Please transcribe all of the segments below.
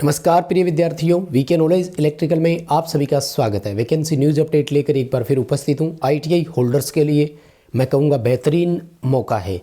नमस्कार प्रिय विद्यार्थियों, वीके नॉलेज इलेक्ट्रिकल में आप सभी का स्वागत है। वैकेंसी न्यूज़ अपडेट लेकर एक बार फिर उपस्थित हूँ। आईटीआई होल्डर्स के लिए मैं कहूँगा बेहतरीन मौका है।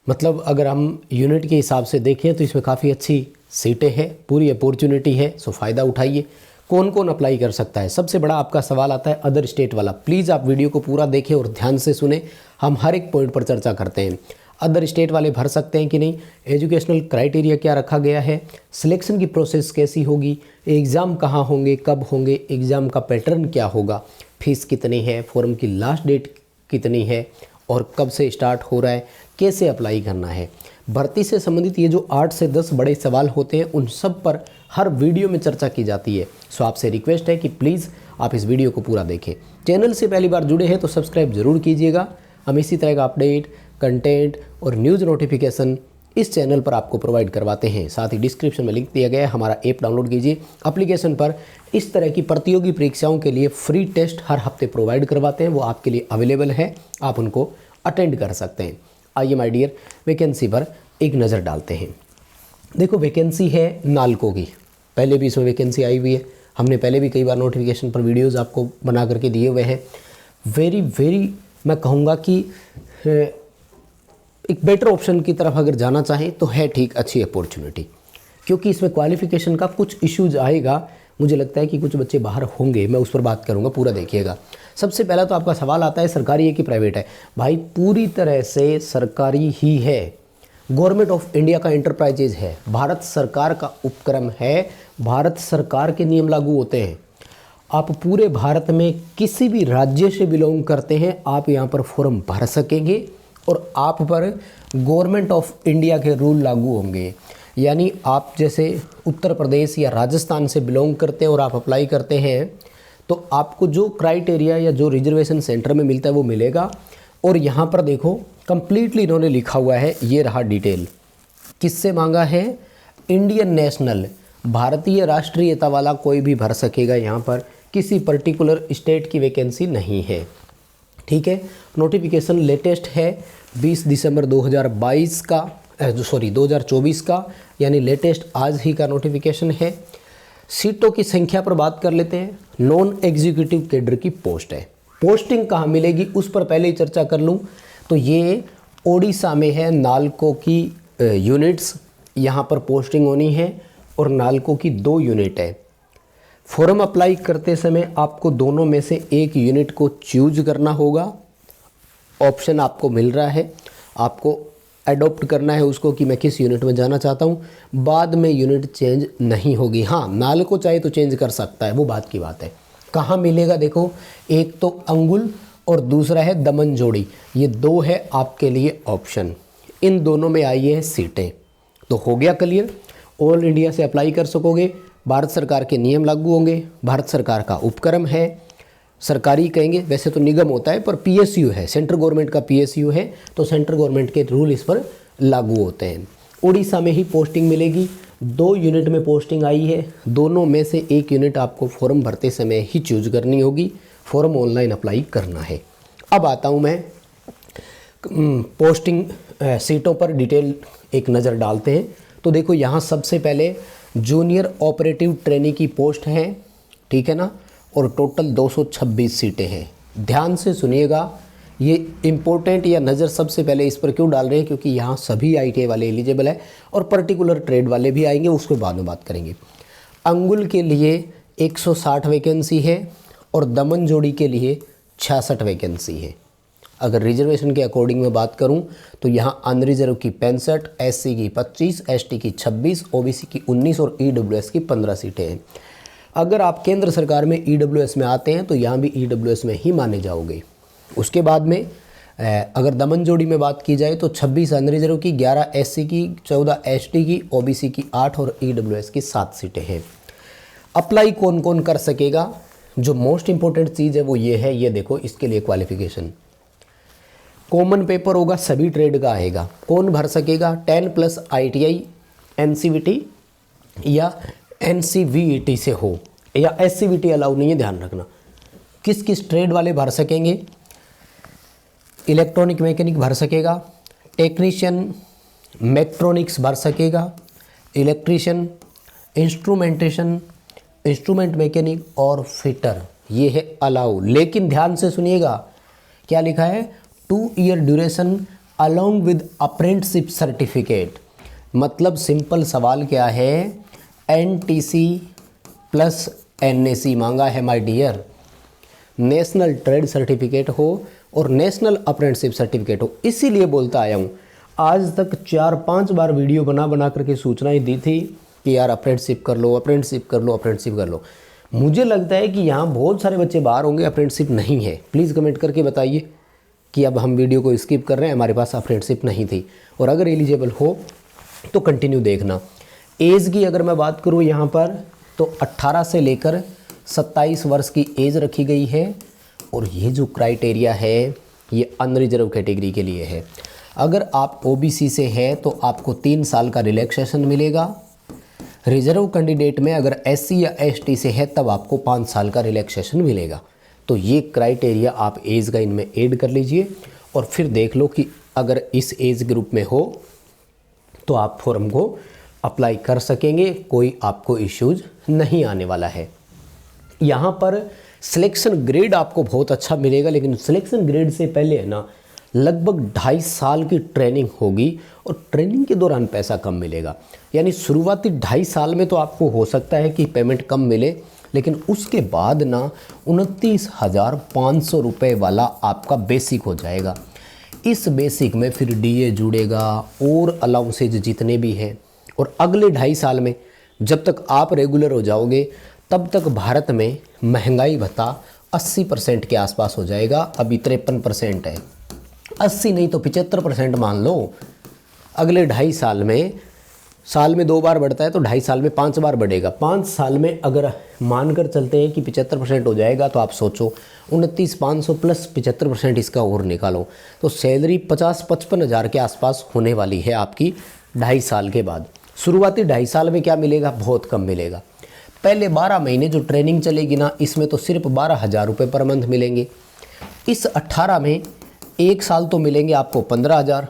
मतलब अगर हम यूनिट के हिसाब से देखें तो इसमें काफ़ी अच्छी सीटें हैं, पूरी अपॉर्चुनिटी है, सो फ़ायदा उठाइए। कौन कौन अप्लाई कर सकता है? सबसे बड़ा आपका सवाल आता है अदर स्टेट वाला। प्लीज़ आप वीडियो को पूरा देखें और ध्यान से सुने, हम हर एक पॉइंट पर चर्चा करते हैं। अदर स्टेट वाले भर सकते हैं कि नहीं, एजुकेशनल क्राइटेरिया क्या रखा गया है, सिलेक्शन की प्रोसेस कैसी होगी, एग्ज़ाम कहाँ होंगे, कब होंगे, एग्ज़ाम का पैटर्न क्या होगा, फीस कितनी है, फॉर्म की लास्ट डेट कितनी है और कब से स्टार्ट हो रहा है, कैसे अप्लाई करना है। भर्ती से संबंधित ये जो 8 से 10 बड़े सवाल होते हैं उन सब पर हर वीडियो में चर्चा की जाती है। सो आपसे रिक्वेस्ट है कि प्लीज़ आप इस वीडियो को पूरा देखें। चैनल से पहली बार जुड़े हैं तो सब्सक्राइब ज़रूर कीजिएगा। हम इसी तरह का अपडेट, कंटेंट और न्यूज़ नोटिफिकेशन इस चैनल पर आपको प्रोवाइड करवाते हैं। साथ ही डिस्क्रिप्शन में लिंक दिया गया है, हमारा ऐप डाउनलोड कीजिए। एप्लीकेशन पर इस तरह की प्रतियोगी परीक्षाओं के लिए फ्री टेस्ट हर हफ्ते प्रोवाइड करवाते हैं, वो आपके लिए अवेलेबल है, आप उनको अटेंड कर सकते हैं। आइए माय डियर, वैकेंसी पर एक नज़र डालते हैं। देखो, वैकेंसी है नालको की। पहले भी इसमें वैकेंसी आई हुई है, हमने पहले भी कई बार नोटिफिकेशन पर वीडियोज़ आपको बना करके दिए हुए हैं। वेरी मैं कहूँगा कि एक बेटर ऑप्शन की तरफ अगर जाना चाहें तो है ठीक अच्छी अपॉर्चुनिटी, क्योंकि इसमें क्वालिफ़िकेशन का कुछ इश्यूज आएगा। मुझे लगता है कि कुछ बच्चे बाहर होंगे, मैं उस पर बात करूंगा, पूरा देखिएगा। सबसे पहला तो आपका सवाल आता है सरकारी है कि प्राइवेट है। भाई पूरी तरह से सरकारी ही है, गवर्नमेंट ऑफ इंडिया का एंटरप्राइजेज है, भारत सरकार का उपक्रम है, भारत सरकार के नियम लागू होते हैं। आप पूरे भारत में किसी भी राज्य से बिलोंग करते हैं, आप यहाँ पर फॉर्म भर सकेंगे और आप पर गवर्नमेंट ऑफ इंडिया के रूल लागू होंगे। यानी आप जैसे उत्तर प्रदेश या राजस्थान से बिलोंग करते हैं और आप अप्लाई करते हैं तो आपको जो क्राइटेरिया या जो रिजर्वेशन सेंटर में मिलता है वो मिलेगा। और यहाँ पर देखो कंप्लीटली इन्होंने लिखा हुआ है, ये रहा डिटेल। किससे मांगा है? इंडियन नेशनल, भारतीय राष्ट्रीयता वाला कोई भी भर सकेगा। यहाँ पर किसी पर्टिकुलर स्टेट की वैकेंसी नहीं है, ठीक है। नोटिफिकेशन लेटेस्ट है 20 दिसंबर 2022 का, 2024 का, यानी लेटेस्ट आज ही का नोटिफिकेशन है। सीटों की संख्या पर बात कर लेते हैं। नॉन एग्जीक्यूटिव कैडर की पोस्ट है। पोस्टिंग कहाँ मिलेगी उस पर पहले ही चर्चा कर लूँ तो ये ओडिशा में है। नालको की यूनिट्स यहाँ पर पोस्टिंग होनी है और नालको की 2 यूनिट है। फॉर्म अप्लाई करते समय आपको दोनों में से एक यूनिट को चूज करना होगा। ऑप्शन आपको मिल रहा है, आपको एडॉप्ट करना है उसको कि मैं किस यूनिट में जाना चाहता हूँ। बाद में यूनिट चेंज नहीं होगी। हाँ, नालको चाहे तो चेंज कर सकता है, वो बात की बात है। कहाँ मिलेगा? देखो, एक तो अंगुल और दूसरा है दमनजोड़ी, ये 2 है आपके लिए ऑप्शन। इन दोनों में आई है सीटें, तो हो गया क्लियर। ऑल इंडिया से अप्लाई कर सकोगे, भारत सरकार के नियम लागू होंगे, भारत सरकार का उपक्रम है, सरकारी कहेंगे, वैसे तो निगम होता है पर पीएसयू है, सेंट्रल गवर्नमेंट का पीएसयू है, तो सेंट्रल गवर्नमेंट के रूल इस पर लागू होते हैं। उड़ीसा में ही पोस्टिंग मिलेगी, 2 यूनिट में पोस्टिंग आई है, दोनों में से एक यूनिट आपको फॉर्म भरते समय ही चूज करनी होगी। फॉर्म ऑनलाइन अप्लाई करना है। अब आता हूँ मैं पोस्टिंग सीटों पर डिटेल एक नज़र डालते हैं। तो देखो, यहाँ सबसे पहले जूनियर ऑपरेटिव ट्रेनी की पोस्ट है, ठीक है ना, और टोटल 226 सीटें हैं। ध्यान से सुनिएगा, ये इम्पोर्टेंट या नज़र सबसे पहले इस पर क्यों डाल रहे हैं, क्योंकि यहाँ सभी आईटीआई वाले एलिजिबल है और पर्टिकुलर ट्रेड वाले भी आएंगे, उसको बाद में बात करेंगे। अंगुल के लिए 160 वैकेंसी है और दमनजोड़ी के लिए 66 वैकेंसी है। अगर रिजर्वेशन के अकॉर्डिंग में बात करूं तो यहाँ अनरिजर्व की 65, एससी की 25, एसटी की 26, ओबीसी की 19 और ईडब्ल्यूएस की 15 सीटें हैं। अगर आप केंद्र सरकार में ईडब्ल्यूएस में आते हैं तो यहाँ भी ईडब्ल्यूएस में ही माने जाओगे। उसके बाद में अगर दमनजोड़ी में बात की जाए तो 26 अनरिजर्व की, 11 एससी की, 14 एसटी की, ओबीसी की 8 और ईडब्ल्यूएस की 7 सीटें हैं। अप्लाई कौन कौन कर सकेगा? जो मोस्ट इंपॉर्टेंट चीज़ है वो ये है, ये देखो, इसके लिए क्वालिफिकेशन कॉमन पेपर होगा, सभी ट्रेड का आएगा। कौन भर सकेगा? 10+ आईटीआई, एनसीवीटी या एनसीवीईटी से हो, या एससीवीटी अलाउ नहीं है, ध्यान रखना। किस किस ट्रेड वाले भर सकेंगे? इलेक्ट्रॉनिक मैकेनिक भर सकेगा, टेक्नीशियन मैक्ट्रॉनिक्स भर सकेगा, इलेक्ट्रीशियन, इंस्ट्रूमेंटेशन, इंस्ट्रूमेंट मैकेनिक और फिटर, ये है अलाउ। लेकिन ध्यान से सुनिएगा क्या लिखा है, 2 year duration along with apprenticeship certificate. मतलब सिंपल सवाल क्या है, NTC प्लस NAC मांगा है my dear. National trade certificate हो और नेशनल अप्रेंटिसशिप सर्टिफिकेट हो। इसीलिए बोलता आया हूँ, आज तक 4-5 बार वीडियो बना करके सूचनाएं दी थी कि यार अप्रेंटिसशिप कर लो, अप्रेंटिसशिप कर लो, अप्रेंटिसशिप कर लो। मुझे लगता है कि यहाँ बहुत सारे बच्चे बाहर होंगे अप्रेंटिसशिप नहीं है। प्लीज़ कमेंट करके बताइए कि अब हम वीडियो को स्किप कर रहे हैं, हमारे पास अप्रेंटिसशिप नहीं थी। और अगर एलिजिबल हो तो कंटिन्यू देखना। एज की अगर मैं बात करूँ यहाँ पर, तो 18 से लेकर 27 वर्ष की एज रखी गई है। और ये जो क्राइटेरिया है ये अनरिजर्व कैटेगरी के लिए है। अगर आप OBC से हैं तो आपको 3 साल का रिलैक्सेशन मिलेगा। रिजर्व कैंडिडेट में अगर SC या ST से है तब आपको 5 साल का रिलैक्सेशन मिलेगा। तो ये क्राइटेरिया आप एज का इनमें ऐड कर लीजिए और फिर देख लो कि अगर इस एज ग्रुप में हो तो आप फॉर्म को अप्लाई कर सकेंगे, कोई आपको इश्यूज नहीं आने वाला है। यहाँ पर सिलेक्शन ग्रेड आपको बहुत अच्छा मिलेगा, लेकिन सिलेक्शन ग्रेड से पहले है ना लगभग 2.5 साल की ट्रेनिंग होगी और ट्रेनिंग के दौरान पैसा कम मिलेगा। यानी शुरुआती 2.5 साल में तो आपको हो सकता है कि पेमेंट कम मिले, लेकिन उसके बाद ना 29,500 रुपये वाला आपका बेसिक हो जाएगा। इस बेसिक में फिर DA जुड़ेगा और अलाउंसेज जितने भी हैं। और अगले 2.5 साल में जब तक आप रेगुलर हो जाओगे तब तक भारत में महंगाई भत्ता 80% के आसपास हो जाएगा। अभी 53% है, 80 नहीं तो 75% मान लो। अगले 2.5 साल में 2 बार बढ़ता है तो 2.5 साल में 5 बार बढ़ेगा। 5 साल में अगर मानकर चलते हैं कि 75% हो जाएगा तो आप सोचो 29,500 प्लस 75% इसका और निकालो तो सैलरी 50-55 हज़ार के आसपास होने वाली है आपकी 2.5 साल के बाद। शुरुआती 2.5 साल में क्या मिलेगा, बहुत कम मिलेगा। पहले 12 महीने जो ट्रेनिंग चलेगी ना, इसमें तो सिर्फ 12,000 रुपये पर मंथ मिलेंगे। इस 18 में 1 साल तो मिलेंगे आपको 15,000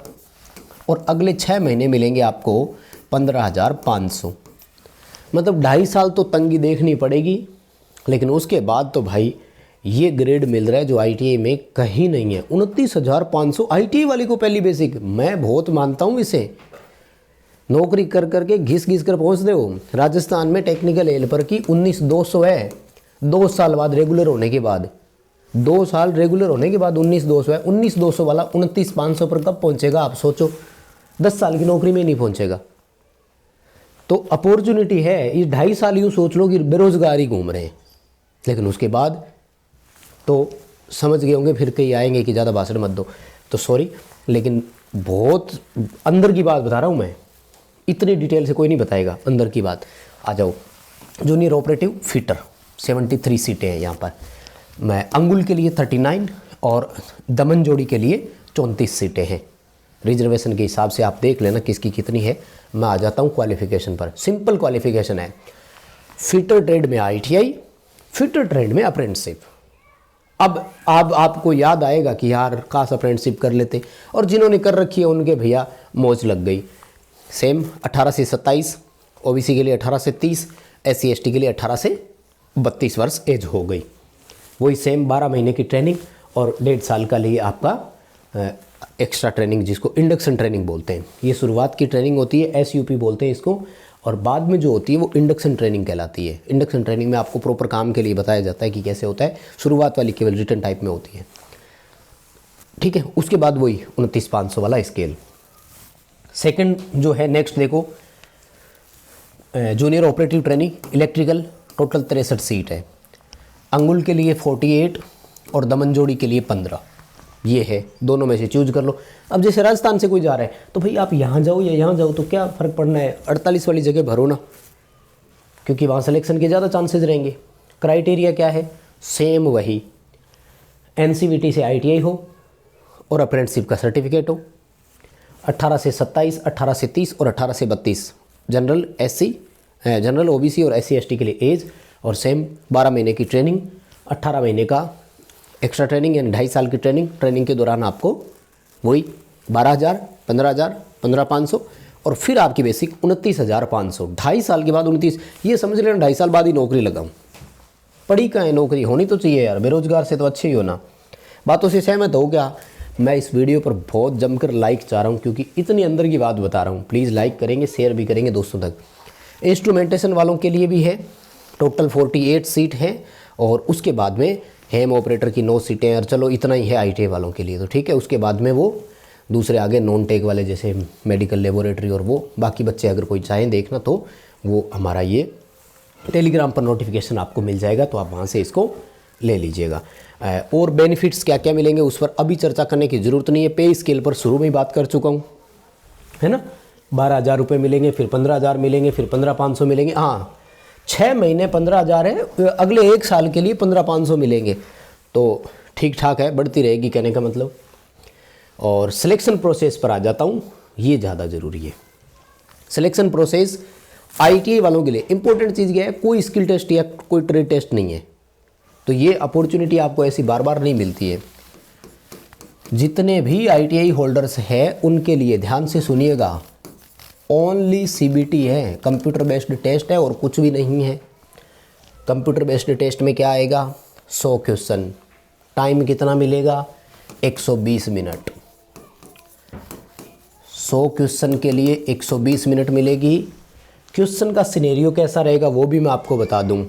और अगले 6 महीने मिलेंगे आपको 15,500। मतलब 2.5 साल तो तंगी देखनी पड़ेगी, लेकिन उसके बाद तो भाई ये ग्रेड मिल रहा है जो ITI में कहीं नहीं है। 29,500 ITI वाले को पहली बेसिक, मैं बहुत मानता हूँ इसे। नौकरी कर करके घिस कर पहुँचते हो। राजस्थान में टेक्निकल हेल्पर की 19,200 है। 2 साल बाद रेगुलर होने के बाद, 2 साल रेगुलर होने के बाद 19,200 है। 19,200 वाला 29,500 पर कब पहुँचेगा आप सोचो। 10 साल की नौकरी में नहीं पहुँचेगा। तो अपॉर्चुनिटी है। ये 2.5 साल यूँ सोच लो कि बेरोज़गारी घूम रहे हैं, लेकिन उसके बाद तो समझ गए होंगे, फिर कहीं आएंगे कि ज़्यादा भाषण मत दो, तो सॉरी, लेकिन बहुत अंदर की बात बता रहा हूँ मैं। इतनी डिटेल से कोई नहीं बताएगा अंदर की बात। आ जाओ, जूनियर ऑपरेटिव फिटर 73 सीटें हैं यहाँ पर। मैं अंगुल के लिए 39 और दमन जोड़ी के लिए 34 सीटें हैं। रिजर्वेशन के हिसाब से आप देख लेना किसकी कितनी है। मैं आ जाता हूँ क्वालिफ़िकेशन पर। सिंपल क्वालिफ़िकेशन है, फिटर ट्रेड में ITI, फिटर ट्रेड में अप्रेंटिसशिप। अब आपको याद आएगा कि यार काश अप्रेंटिसशिप कर लेते, और जिन्होंने कर रखी है उनके भैया मौज लग गई। सेम 18 से 27, OBC के लिए 18 से 30, SC ST के लिए 18 से 32 वर्ष एज हो गई। वही सेम 12 महीने की ट्रेनिंग और 1.5 साल का लिए आपका एक्स्ट्रा ट्रेनिंग, जिसको इंडक्शन ट्रेनिंग बोलते हैं। ये शुरुआत की ट्रेनिंग होती है, SUP बोलते हैं इसको, और बाद में जो होती है वो इंडक्शन ट्रेनिंग कहलाती है। इंडक्शन ट्रेनिंग में आपको प्रॉपर काम के लिए बताया जाता है कि कैसे होता है। शुरुआत वाली केवल रिटर्न टाइप में होती है, ठीक है। उसके बाद वही 29,500 वाला स्केल। सेकंड जो है, नेक्स्ट देखो, junior operative training electrical, total 63 seat है। अंगुल के लिए 48 और दमन जोड़ी के लिए 15। ये है, दोनों में से चूज कर लो। अब जैसे राजस्थान से कोई जा रहा है तो भाई आप यहाँ जाओ या यहाँ जाओ, तो क्या फ़र्क पड़ना है, 48 वाली जगह भरो ना, क्योंकि वहाँ सिलेक्शन के ज़्यादा चांसेस रहेंगे। क्राइटेरिया क्या है, सेम वही, NCVT से ITI हो और अप्रेंटिसशिप का सर्टिफिकेट हो। 18 से 27, 18 से 30 और 18 से 32 जनरल SC, जनरल OBC और SC ST के लिए एज, और सेम 12 महीने की ट्रेनिंग, 18 महीने का एक्स्ट्रा ट्रेनिंग यानी 2.5 साल की ट्रेनिंग। ट्रेनिंग के दौरान आपको वही 12,000, 15,000, 15,500 और फिर आपकी बेसिक 29,500। 2.5 साल के बाद 29, ये समझ लेना 2.5 साल बाद ही नौकरी लगाऊँ। पढ़ी कहाँ है, नौकरी होनी तो चाहिए यार, बेरोजगार से तो अच्छे ही होना। बातों से सहमत हो क्या? मैं इस वीडियो पर बहुत जमकर लाइक चाह रहा हूँ, क्योंकि इतनी अंदर की बात बता रहा हूँ। प्लीज़ लाइक करेंगे, शेयर भी करेंगे दोस्तों तक। इंस्ट्रूमेंटेशन वालों के लिए भी है, टोटल 48 सीट है, और उसके बाद में हेम ऑपरेटर की 9 सीटें, और चलो इतना ही है ITI वालों के लिए तो ठीक है। उसके बाद में वो दूसरे आगे नॉन टेक वाले जैसे मेडिकल लेबोरेटरी और वो बाकी बच्चे अगर कोई चाहें देखना तो वो हमारा ये टेलीग्राम पर नोटिफिकेशन आपको मिल जाएगा, तो आप वहाँ से इसको ले लीजिएगा। और बेनिफिट्स क्या क्या मिलेंगे उस पर अभी चर्चा करने की ज़रूरत नहीं है। पे स्केल पर शुरू में ही बात कर चुका हूँ, है ना। 12,000 रुपये मिलेंगे, फिर 15,000 मिलेंगे, फिर 15,500 मिलेंगे। हाँ, 6 महीने 15,000 है, अगले 1 साल के लिए 15,500 मिलेंगे, तो ठीक ठाक है, बढ़ती रहेगी कहने का मतलब। और सिलेक्शन प्रोसेस पर आ जाता हूँ, ये ज़्यादा ज़रूरी है। सिलेक्शन प्रोसेस ITI वालों के लिए इंपॉर्टेंट चीज़ क्या है, कोई स्किल टेस्ट या कोई ट्रेड टेस्ट नहीं है, तो ये अपॉर्चुनिटी आपको ऐसी बार बार नहीं मिलती है। जितने भी ITI होल्डर्स हैं उनके लिए ध्यान से सुनिएगा, ओनली CBT है, कंप्यूटर बेस्ड टेस्ट है और कुछ भी नहीं है। कंप्यूटर बेस्ड टेस्ट में क्या आएगा, 100 क्वेश्चन, टाइम कितना मिलेगा, 120 मिनट। 100 क्वेश्चन के लिए 120 मिनट मिलेगी। क्वेश्चन का सिनेरियो कैसा रहेगा वो भी मैं आपको बता दूं।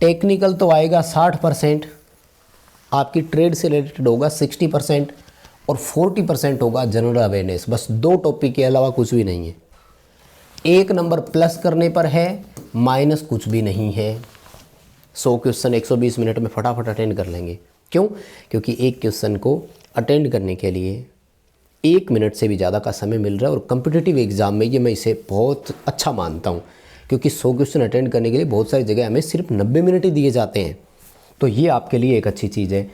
टेक्निकल तो आएगा 60%, आपकी ट्रेड से रिलेटेड होगा 60% और 40% होगा जनरल अवेयरनेस। बस 2 टॉपिक के अलावा कुछ भी नहीं है। 1 नंबर प्लस करने पर है, माइनस कुछ भी नहीं है। 100 क्वेश्चन 120 मिनट में फटाफट अटेंड कर लेंगे। क्यों? क्योंकि एक क्वेश्चन को अटेंड करने के लिए 1 मिनट से भी ज़्यादा का समय मिल रहा है, और कम्पिटिटिव एग्ज़ाम में ये मैं इसे बहुत अच्छा मानता हूँ, क्योंकि 100 क्वेश्चन अटेंड करने के लिए बहुत सारी जगह हमें सिर्फ 90 मिनट ही दिए जाते हैं, तो ये आपके लिए एक अच्छी चीज़ है।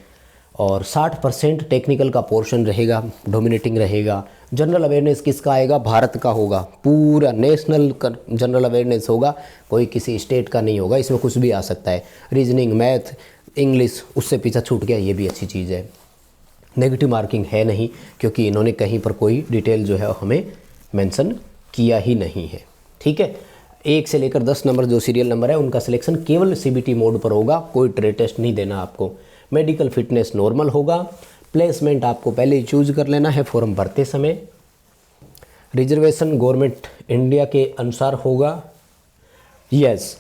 और 60% टेक्निकल का पोर्शन रहेगा, डोमिनेटिंग रहेगा। जनरल अवेयरनेस किसका आएगा, भारत का होगा, पूरा नेशनल जनरल अवेयरनेस होगा, कोई किसी स्टेट का नहीं होगा। इसमें कुछ भी आ सकता है, रीजनिंग, मैथ, इंग्लिश, उससे पीछा छूट गया, ये भी अच्छी चीज़ है। नेगेटिव मार्किंग है नहीं, क्योंकि इन्होंने कहीं पर कोई डिटेल जो है हमें मेंशन किया ही नहीं है, ठीक है। 1 से लेकर 10 नंबर जो सीरियल नंबर है उनका सिलेक्शन केवल CBT मोड पर होगा, कोई ट्रेड टेस्ट नहीं देना आपको। मेडिकल फिटनेस नॉर्मल होगा। प्लेसमेंट आपको पहले ही चूज कर लेना है फॉर्म भरते समय। रिजर्वेशन गवर्नमेंट इंडिया के अनुसार होगा। यस,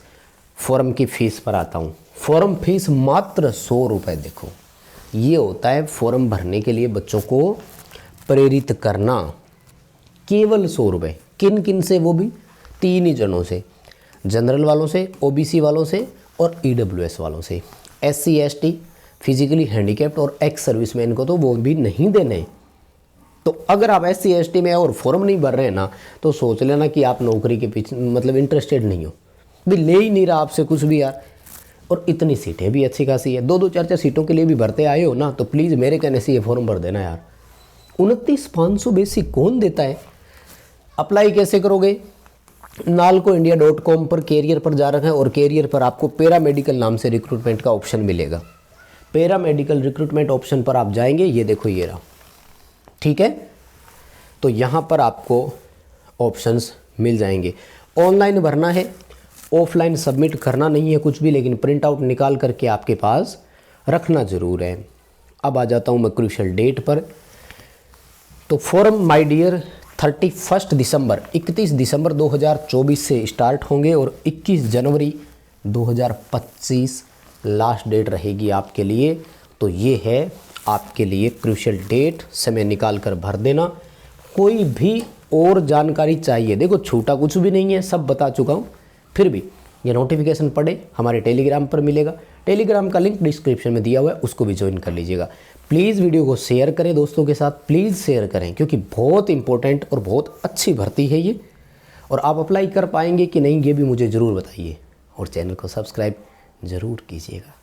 फॉर्म की फ़ीस पर आता हूँ। फॉर्म फीस मात्र 100 रुपये। देखो, ये होता है फॉर्म भरने के लिए बच्चों को प्रेरित करना, केवल 100 रुपये। किन किन से, वो भी 3 ही जनों से, जनरल वालों से, OBC वालों से और EWS वालों से। SC ST, फिजिकली हैंडीकैप्ड और एक्स सर्विसमैन को तो वो भी नहीं देने। तो अगर आप SC ST में और फॉर्म नहीं भर रहे हैं ना, तो सोच लेना कि आप नौकरी के पीछे मतलब इंटरेस्टेड नहीं हो, भी ले ही नहीं रहा आपसे कुछ भी यार। और इतनी सीटें भी अच्छी खासी है, 2-2 4-4 सीटों के लिए भी भरते आए हो ना, तो प्लीज़ मेरे कहने से ये फॉर्म भर देना यार। 29,500 बेसिक कौन देता है? अप्लाई कैसे करोगे? nalcoindia.com पर कैरियर पर जा रखा है, और कैरियर पर आपको पैरा मेडिकल नाम से रिक्रूटमेंट का ऑप्शन मिलेगा। पैरा मेडिकल रिक्रूटमेंट ऑप्शन पर आप जाएंगे, ये देखो ये रहा, ठीक है। तो यहाँ पर आपको ऑप्शंस मिल जाएंगे। ऑनलाइन भरना है, ऑफलाइन सबमिट करना नहीं है कुछ भी, लेकिन प्रिंट आउट निकाल करके आपके पास रखना ज़रूर है। अब आ जाता हूँ मैं क्रूशियल डेट पर। तो फॉर्म माय डियर 31 दिसंबर 31 दिसंबर 2024 से स्टार्ट होंगे, और 21 जनवरी 2025 लास्ट डेट रहेगी आपके लिए। तो ये है आपके लिए क्रूशियल डेट, समय निकाल कर भर देना। कोई भी और जानकारी चाहिए, देखो छूटा कुछ भी नहीं है, सब बता चुका हूँ। फिर भी ये नोटिफिकेशन पढ़े, हमारे टेलीग्राम पर मिलेगा। टेलीग्राम का लिंक डिस्क्रिप्शन में दिया हुआ है, उसको भी ज्वाइन कर लीजिएगा। प्लीज़ वीडियो को शेयर करें दोस्तों के साथ, प्लीज़ शेयर करें, क्योंकि बहुत इंपॉर्टेंट और बहुत अच्छी भर्ती है ये। और आप अप्लाई कर पाएंगे कि नहीं, ये भी मुझे ज़रूर बताइए, और चैनल को सब्सक्राइब ज़रूर कीजिएगा।